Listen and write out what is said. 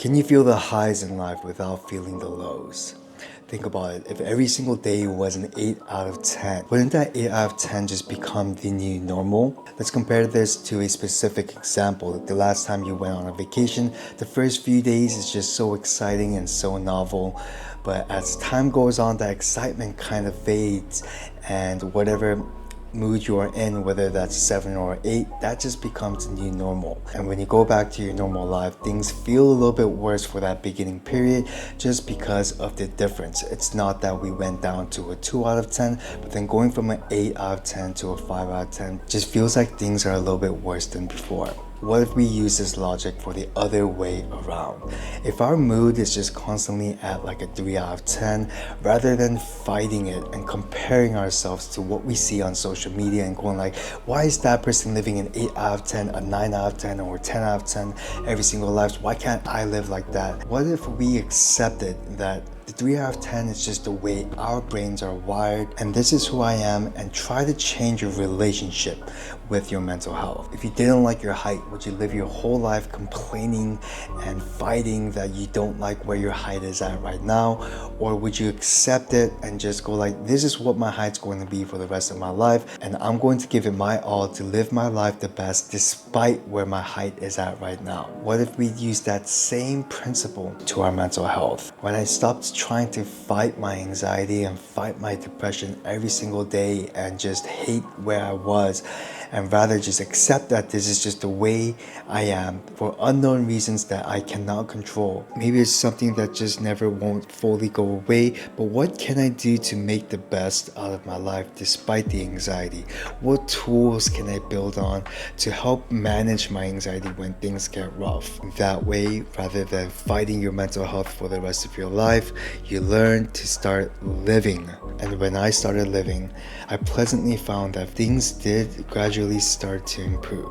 Can you feel the highs in life without feeling the lows? Think about it. If every single day was an 8 out of 10, wouldn't that 8 out of 10 just become the new normal? Let's compare this to a specific example. The last time you went on a vacation, the first few days is just so exciting and so novel. But as time goes on, that excitement kind of fades, and whatever mood you are in, whether that's 7 or 8, that just becomes the new normal. And when you go back to your normal life, things feel a little bit worse for that beginning period just because of the difference. It's not that we went down to a 2 out of 10, but then going from an 8 out of 10 to a 5 out of 10 just feels like things are a little bit worse than before. What if we use this logic for the other way around? If our mood is just constantly at like a 3 out of 10, rather than fighting it and comparing ourselves to what we see on social media and going like, why is that person living an 8 out of 10, a 9 out of 10, or 10 out of 10 every single life? Why can't I live like that? What if we accepted that the 3 out of 10 is just the way our brains are wired, and this is who I am, and try to change your relationship with your mental health. If you didn't like your height, would you live your whole life complaining and fighting that you don't like where your height is at right now? Or would you accept it and just go like, this is what my height's going to be for the rest of my life, and I'm going to give it my all to live my life the best despite where my height is at right now? What if we use that same principle to our mental health? When I stopped trying to fight my anxiety and fight my depression every single day and just hate where I was, and rather just accept that this is just the way I am for unknown reasons that I cannot control. Maybe it's something that just never won't fully go away, but what can I do to make the best out of my life despite the anxiety? What tools can I build on to help manage my anxiety when things get rough? That way, rather than fighting your mental health for the rest of your life, you learn to start living. And when I started living, I pleasantly found that things did gradually start to improve.